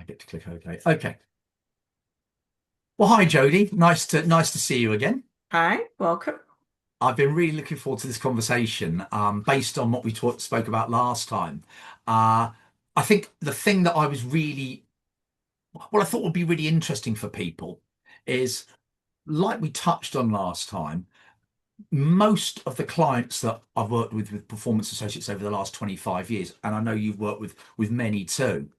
I get to click OK. Okay. Well, hi Jodie. Nice to see you again. Hi, welcome. I've been really looking forward to this conversation, based on what we spoke about last time. Uh, I think the thing that I was really, what I thought would be really interesting for people is, like we touched on last time, most of the clients that I've worked with Performance Associates over the last 25 years, and I know you've worked with many too.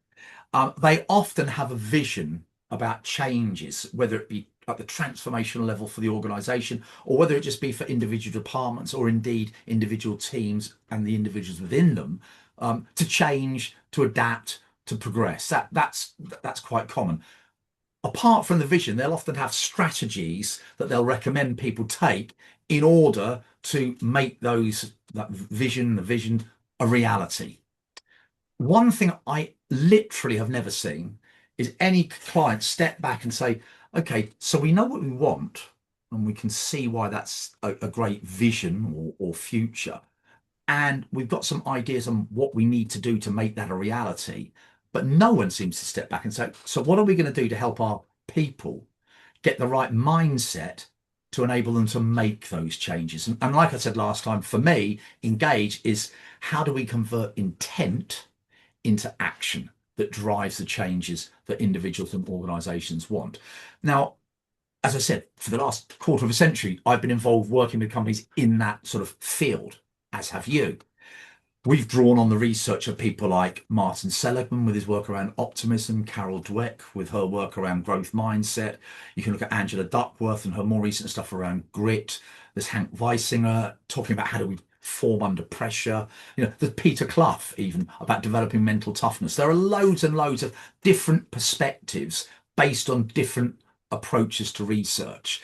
They often have a vision about changes, whether it be at the transformational level for the organization, or whether it just be for individual departments or indeed individual teams and the individuals within them, to change, to adapt, to progress. That's quite common. Apart from the vision, they'll often have strategies that they'll recommend people take in order to make the vision, a reality. One thing I literally have never seen is any client step back and say, okay, so we know what we want and we can see why that's a great vision or future. And we've got some ideas on what we need to do to make that a reality. But no one seems to step back and say, so what are we going to do to help our people get the right mindset to enable them to make those changes? And like I said last time, for me, engage is how do we convert intent into action that drives the changes that individuals and organizations want. Now, as I said, for the last quarter of a century, I've been involved working with companies in that sort of field, as have you. We've drawn on the research of people like Martin Seligman with his work around optimism, Carol Dweck with her work around growth mindset. You can look at Angela Duckworth and her more recent stuff around grit. There's Hank Weisinger talking about how do we form under pressure. There's Peter Clough even about developing mental toughness. There are loads and loads of different perspectives based on different approaches to research.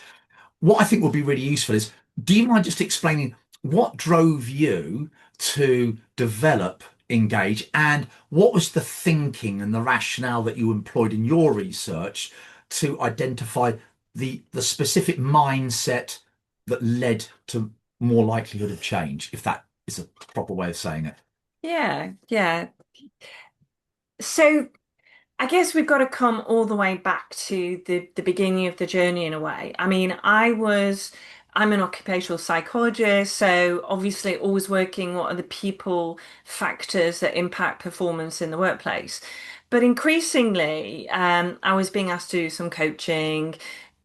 What I think would be really useful is, do you mind just explaining what drove you to develop Engage and what was the thinking and the rationale that you employed in your research to identify the specific mindset that led to more likelihood of change, if that is a proper way of saying it? Yeah. So I guess we've got to come all the way back to the beginning of the journey in a way. I mean, I'm an occupational psychologist, so obviously always working what are the people factors that impact performance in the workplace. But increasingly, I was being asked to do some coaching.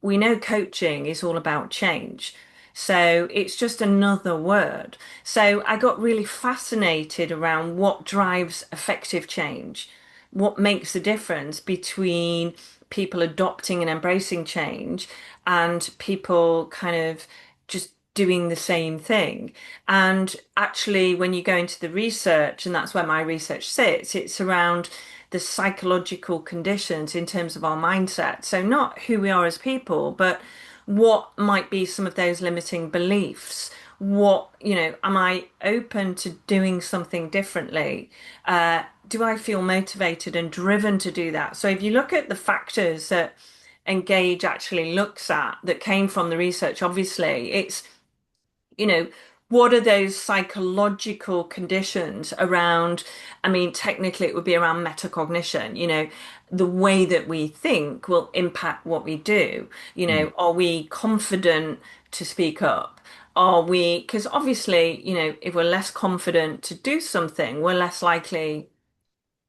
We know coaching is all about change. So it's just another word. So I got really fascinated around what drives effective change, what makes the difference between people adopting and embracing change and people kind of just doing the same thing. And actually, when you go into the research, and that's where my research sits, it's around the psychological conditions in terms of our mindset. So, not who we are as people, but what might be some of those limiting beliefs. Am I open to doing something differently? Do I feel motivated and driven to do that? So if you look at the factors that Engage actually looks at that came from the research, obviously it's, you know, what are those psychological conditions around? I mean, technically, it would be around metacognition. The way that we think will impact what we do. Mm, Are we confident to speak up? Are we, because obviously, if we're less confident to do something, we're less likely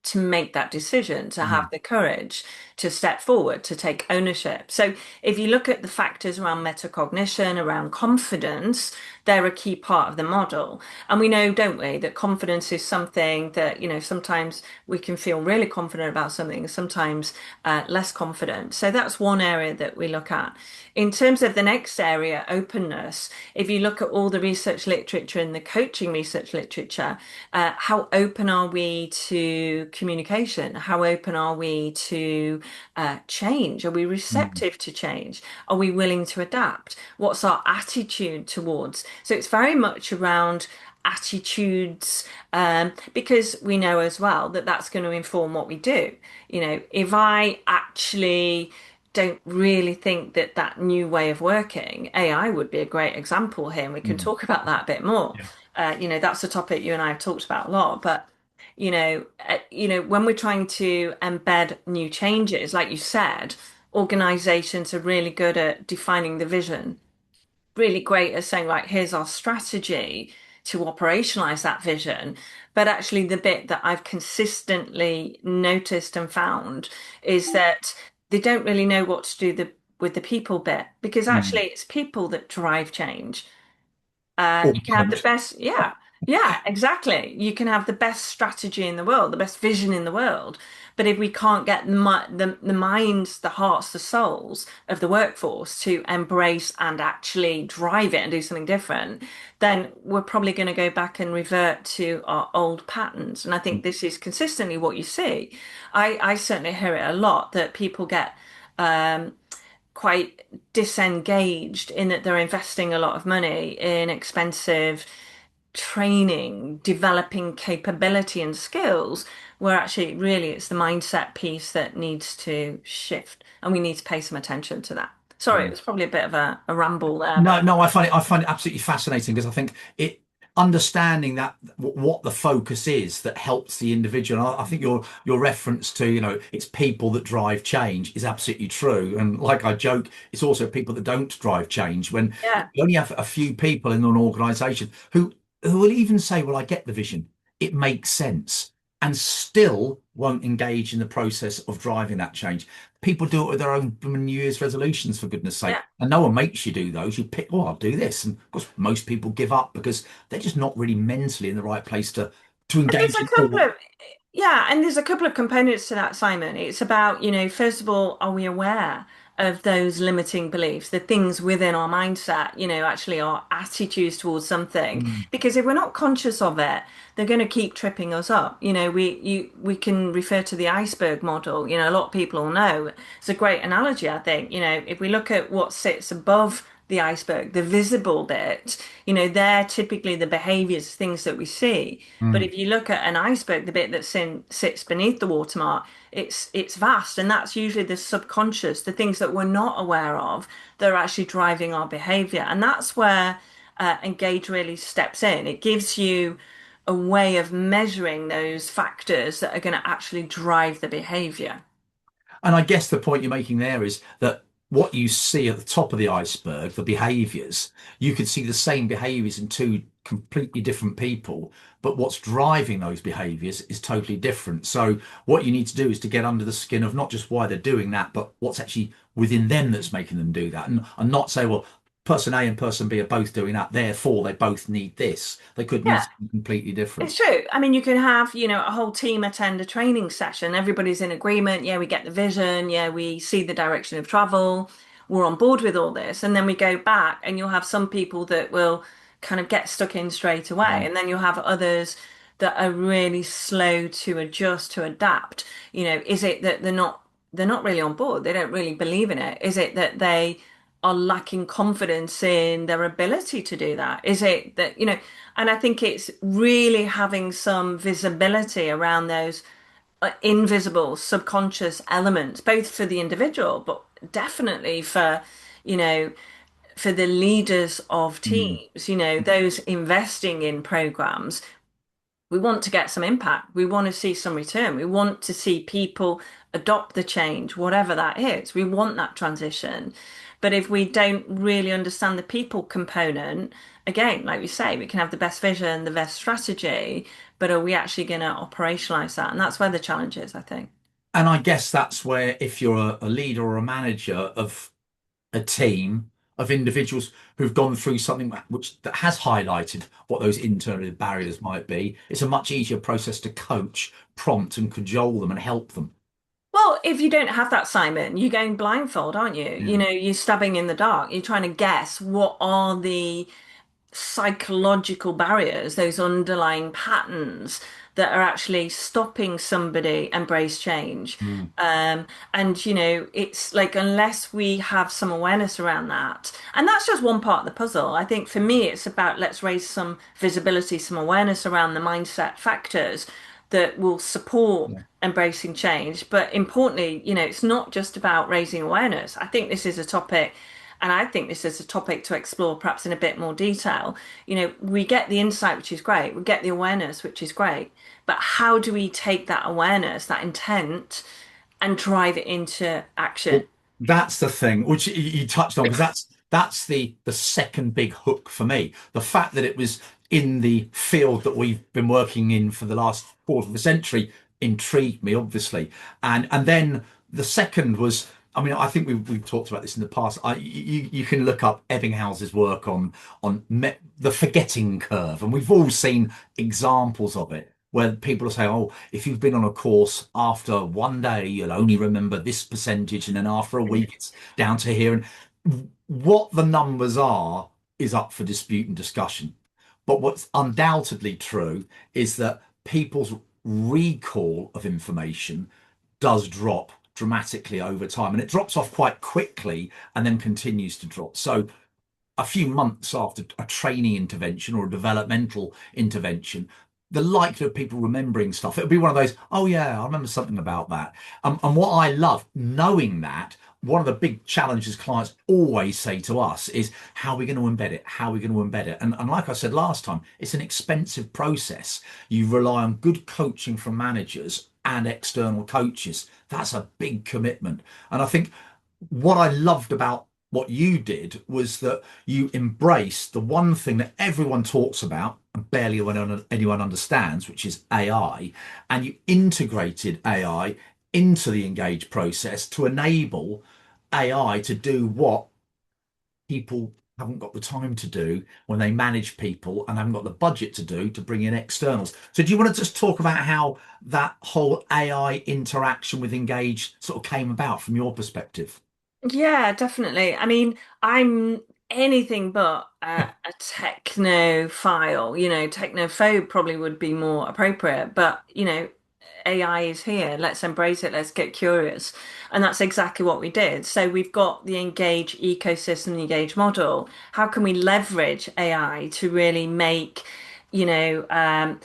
to make that decision, to have mm, the courage to step forward, to take ownership. So if you look at the factors around metacognition, around confidence, they're a key part of the model. And we know, don't we, that confidence is something that, sometimes we can feel really confident about something, sometimes less confident. So that's one area that we look at. In terms of the next area, openness, if you look at all the research literature and the coaching research literature, how open are we to communication? How open are we to change? Are we mm, receptive to change? Are we willing to adapt? What's our attitude towards? So it's very much around attitudes, because we know as well that that's going to inform what we do. If I actually don't really think that that new way of working, AI would be a great example here, and we can mm. talk about that a bit more. Yeah. That's a topic you and I have talked about a lot, but When we're trying to embed new changes, like you said, organizations are really good at defining the vision, really great at saying, right, here's our strategy to operationalize that vision. But actually, the bit that I've consistently noticed and found is that they don't really know what to do with the people bit, because Mm. actually it's people that drive change. Or You can have the don't. best, yeah, yeah, exactly. You can have the best strategy in the world, the best vision in the world. But if we can't get the minds, the hearts, the souls of the workforce to embrace and actually drive it and do something different, then we're probably going to go back and revert to our old patterns. And I think this is consistently what you see. I certainly hear it a lot that people get um, quite disengaged in that they're investing a lot of money in expensive training, developing capability and skills, where actually really it's the mindset piece that needs to shift, and we need to pay some attention to that. Sorry, it Mm. was probably a bit of a ramble there, No, but no, I find it absolutely fascinating because I think it understanding that what the focus is that helps the individual. I think your reference to, it's people that drive change is absolutely true. And like I joke, it's also people that don't drive change. When yeah, you only have a few people in an organization who will even say, well, I get the vision, it makes sense, and still won't engage in the process of driving that change. People do it with their own New Year's resolutions, for goodness sake. yeah. And no one makes you do those. You pick, oh, I'll do this. And of course, most people give up because they're just not really mentally in the right place to And there's engage a in all. couple of, yeah, and there's a couple of components to that, Simon. It's about, first of all, are we aware of those limiting beliefs, the things within our mindset, actually our attitudes towards something? Mm, Because if we're not conscious of it, they're going to keep tripping us up. We can refer to the iceberg model. A lot of people will know. It's a great analogy, I think. If we look at what sits above the iceberg, the visible bit, they're typically the behaviors, things that we see. But mm. if you look at an iceberg, the bit that sits beneath the watermark, it's vast, and that's usually the subconscious, the things that we're not aware of that are actually driving our behavior, and that's where Engage really steps in. It gives you a way of measuring those factors that are going to actually drive the behavior. And I guess the point you're making there is that what you see at the top of the iceberg, the behaviors, you could see the same behaviors in two completely different people, but what's driving those behaviors is totally different. So what you need to do is to get under the skin of not just why they're doing that, but what's actually within them that's making them do that. And not say, well, person A and person B are both doing that, therefore they both need this. They could need Yeah. something completely different. It's true. I mean, you can have, a whole team attend a training session. Everybody's in agreement. Yeah, we get the vision. Yeah, we see the direction of travel. We're on board with all this. And then we go back, and you'll have some people that will kind of get stuck in straight away. Mm. And then you'll have others that are really slow to adjust, to adapt. Is it that they're not really on board? They don't really believe in it. Is it that they are lacking confidence in their ability to do that? Is it that, and I think it's really having some visibility around those invisible subconscious elements, both for the individual, but definitely you know, for the leaders of Mm. teams, those investing in programs. We want to get some impact. We want to see some return. We want to see people adopt the change, whatever that is. We want that transition. But if we don't really understand the people component, again, like we say, we can have the best vision, the best strategy, but are we actually going to operationalize that? And that's where the challenge is, I think. And I guess that's where if you're a leader or a manager of a team of individuals who've gone through something which that has highlighted what those internal barriers might be, it's a much easier process to coach, prompt, and cajole them and help them. Well, if you don't have that, Simon, you're going blindfold, aren't you? Yeah. You're stabbing in the dark. You're trying to guess what are the psychological barriers, those underlying patterns that are actually stopping somebody embrace change. Mm. And it's like unless we have some awareness around that, and that's just one part of the puzzle. I think for me, it's about let's raise some visibility, some awareness around the mindset factors that will support Yeah. embracing change. But importantly, it's not just about raising awareness. I think this is a topic. and I think this is a topic to explore perhaps in a bit more detail. We get the insight, which is great, we get the awareness, which is great, but how do we take that awareness, that intent, and drive it into action? Well, that's the thing which you touched on, because that's the second big hook for me. The fact that it was in the field that we've been working in for the last quarter of a century intrigued me, obviously. And then the second was, I mean, I think we've talked about this in the past. You can look up Ebbinghouse's work on the forgetting curve, and we've all seen examples of it where people are saying, "Oh, if you've been on a course, after one day you'll only remember this percentage, and then after a week it's down to here." And what the numbers are is up for dispute and discussion. But what's undoubtedly true is that people's recall of information does drop dramatically over time, and it drops off quite quickly and then continues to drop. So a few months after a training intervention or a developmental intervention, the likelihood of people remembering stuff, it'll be one of those, "Oh yeah, I remember something about that." And what I love knowing that, one of the big challenges clients always say to us is, how are we going to embed it? How are we going to embed it? And like I said last time, it's an expensive process. You rely on good coaching from managers and external coaches. That's a big commitment. And I think what I loved about what you did was that you embraced the one thing that everyone talks about and barely anyone understands, which is AI, and you integrated AI into the Engage process to enable AI to do what people haven't got the time to do when they manage people and haven't got the budget to do to bring in externals. So do you want to just talk about how that whole AI interaction with Engage sort of came about from your perspective? Yeah, definitely. I mean, I'm anything but a technophile. Technophobe probably would be more appropriate, but AI is here. Let's embrace it. Let's get curious. And that's exactly what we did. So we've got the Engage ecosystem, the Engage model. How can we leverage AI to really you know, um,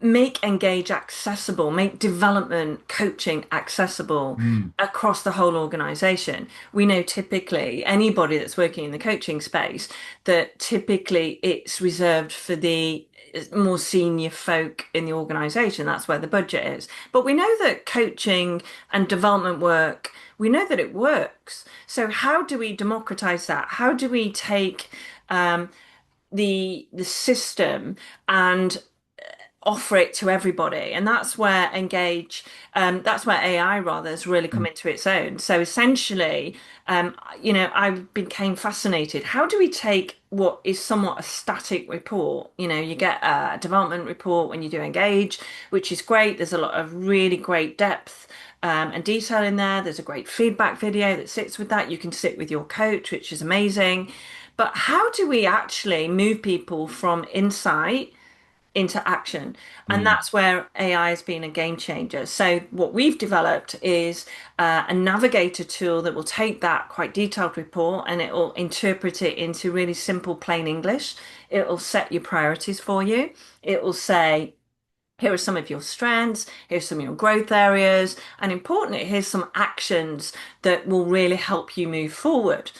make Engage accessible, make development coaching accessible Mm, across the whole organization? We know typically anybody that's working in the coaching space that typically it's reserved for the more senior folk in the organization. That's where the budget is. But we know that coaching and development work, we know that it works. So how do we democratize that? How do we take the system and offer it to everybody? And that's where that's where AI rather has really come mm, into its own. So essentially, I became fascinated. How do we take what is somewhat a static report? You get a development report when you do Engage, which is great. There's a lot of really great depth. And detail in there. There's a great feedback video that sits with that. You can sit with your coach, which is amazing. But how do we actually move people from insight into action? And mm, that's where AI has been a game changer. So what we've developed is a navigator tool that will take that quite detailed report and it will interpret it into really simple, plain English. It will set your priorities for you. It will say, here are some of your strengths, here's some of your growth areas, and importantly, here's some actions that will really help you move forward.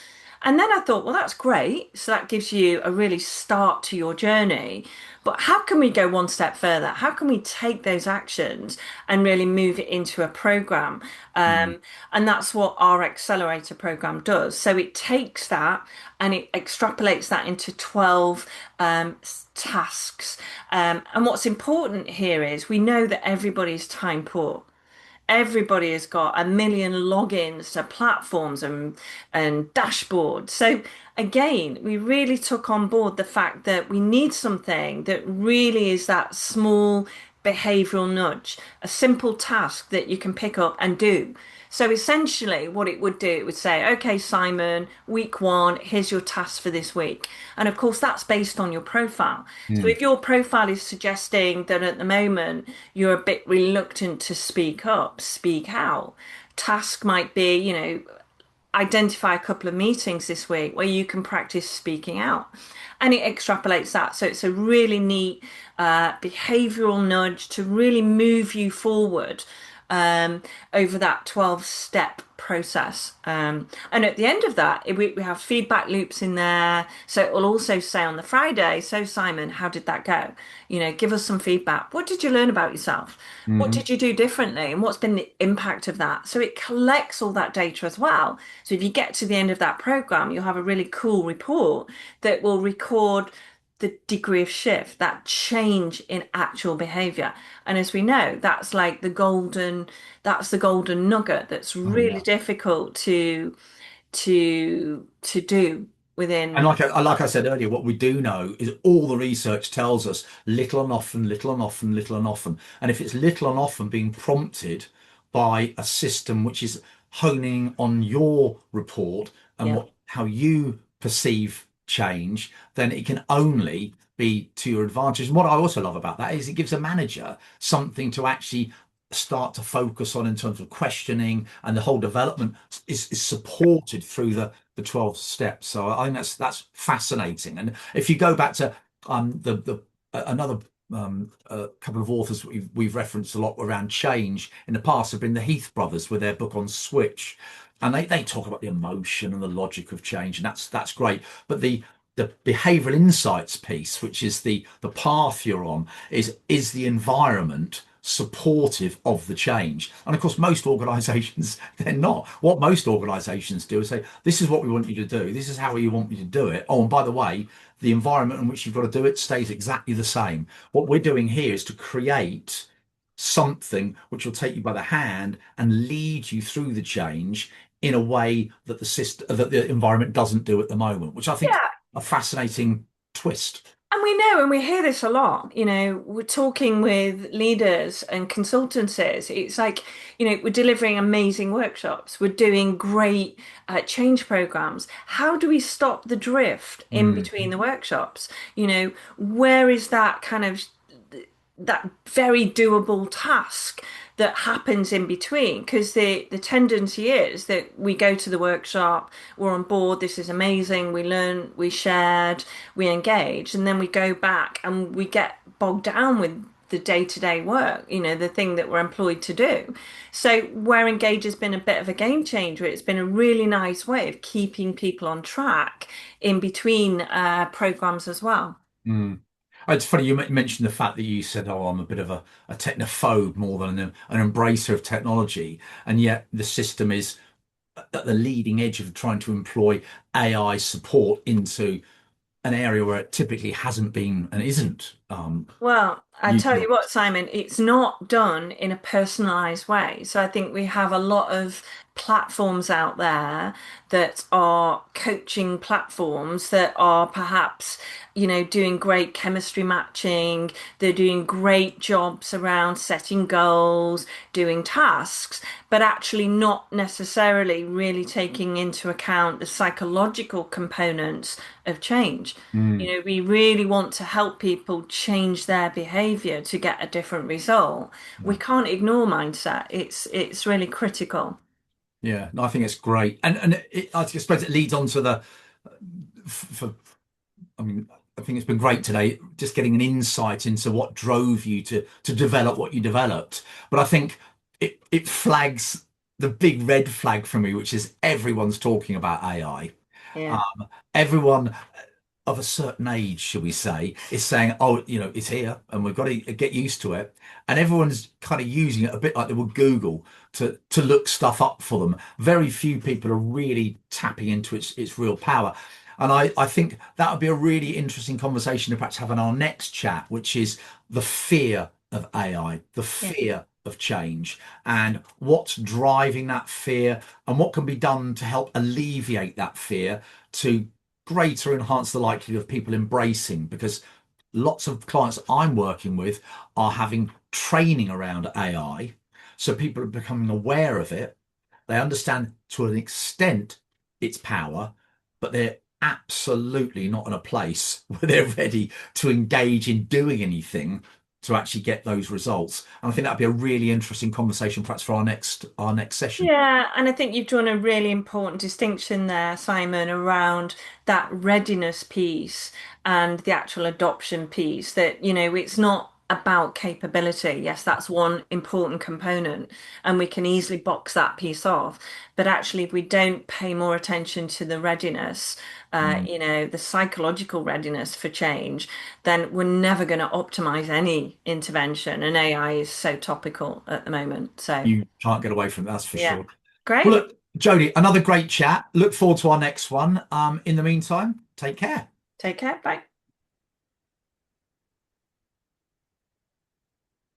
And then I thought, well, that's great. So that gives you a really start to your journey. But how can we go one step further? How can we take those actions and really move it into a program? mm, And that's what our accelerator program does. So it takes that and it extrapolates that into 12 tasks. And what's important here is we know that everybody's time poor. Everybody has got a million logins to platforms and dashboards. So again, we really took on board the fact that we need something that really is that small behavioral nudge, a simple task that you can pick up and do. So essentially, what it would do, it would say, okay, Simon, week one, here's your task for this week. And of course, that's based on your profile. So mm. if your profile is suggesting that at the moment you're a bit reluctant to speak up, speak out, task might be, identify a couple of meetings this week where you can practice speaking out. And it extrapolates that. So it's a really neat behavioral nudge to really move you forward um, over that 12-step process. And at the end of that, we have feedback loops in there. So it will also say on the Friday, so Simon, how did that go? You know, give us some feedback. What did you learn about yourself? What Hmm. did you do differently? And what's been the impact of that? So it collects all that data as well. So if you get to the end of that program, you'll have a really cool report that will record the degree of shift, that change in actual behavior. And as we know, that's the golden nugget that's Oh, really yeah. difficult to do And within. like I said earlier, what we do know is all the research tells us little and often, little and often, little and often. And if it's little and often being prompted by a system which is honing on your report and Yeah. what how you perceive change, then it can only be to your advantage. And what I also love about that is it gives a manager something to actually start to focus on in terms of questioning, and the whole development is supported through the 12 steps. So I think that's fascinating. And if you go back to the another couple of authors we've referenced a lot around change in the past have been the Heath brothers with their book on Switch, and they talk about the emotion and the logic of change, and that's great. But the behavioral insights piece, which is the path you're on, is the environment supportive of the change. And of course, most organizations, they're not. What most organizations do is say, this is what we want you to do. This is how you want me to do it. Oh, and by the way, the environment in which you've got to do it stays exactly the same. What we're doing here is to create something which will take you by the hand and lead you through the change in a way that the system, that the environment doesn't do at the moment, which I think Yeah. a fascinating twist. And we know, and we hear this a lot, you know, we're talking with leaders and consultancies. It's like, you know, we're delivering amazing workshops, we're doing great change programs. How do we stop the drift in Mm. between the workshops? You know, where is that kind of that very doable task that happens in between? Because the tendency is that we go to the workshop, we're on board, this is amazing, we learn, we shared, we engage, and then we go back and we get bogged down with the day-to-day work, you know, the thing that we're employed to do. So where Engage has been a bit of a game changer, it's been a really nice way of keeping people on track in between programs as well. Mm. It's funny you mentioned the fact that you said, "Oh, I'm a bit of a technophobe more than an embracer of technology," and yet the system is at the leading edge of trying to employ AI support into an area where it typically hasn't been and isn't Well, I tell you what, utilized. Simon, it's not done in a personalized way. So I think we have a lot of platforms out there that are coaching platforms that are perhaps, you know, doing great chemistry matching. They're doing great jobs around setting goals, doing tasks, but actually not necessarily really taking into account the psychological components of change. You Mm. know, we really want to help people change their behavior to get a different result. We Yeah, can't ignore mindset. It's really critical. yeah. No, I think it's great, and I suppose it leads on to the for. I mean, I think it's been great today, just getting an insight into what drove you to develop what you developed. But I think it flags the big red flag for me, which is everyone's talking about AI. Yeah. Um, everyone of a certain age, shall we say, is saying, "Oh, it's here, and we've got to get used to it." And everyone's kind of using it a bit like they would Google to look stuff up for them. Very few people are really tapping into its real power. And I think that would be a really interesting conversation to perhaps have in our next chat, which is the fear of AI, the Yeah. fear of change, and what's driving that fear, and what can be done to help alleviate that fear to greater enhance the likelihood of people embracing, because lots of clients I'm working with are having training around AI. So people are becoming aware of it. They understand to an extent its power, but they're absolutely not in a place where they're ready to engage in doing anything to actually get those results. And I think that'd be a really interesting conversation perhaps for our next session. Yeah, and I think you've drawn a really important distinction there, Simon, around that readiness piece and the actual adoption piece. That, you know, it's not about capability. Yes, that's one important component, and we can easily box that piece off. But actually, if we don't pay more attention to the readiness, Mm. the psychological readiness for change, then we're never going to optimize any intervention. And AI is so topical at the moment. So, You can't get away from it, that's for yeah, sure. Well, great. look, Jodie, another great chat. Look forward to our next one. In the meantime, take care. Take care. Bye.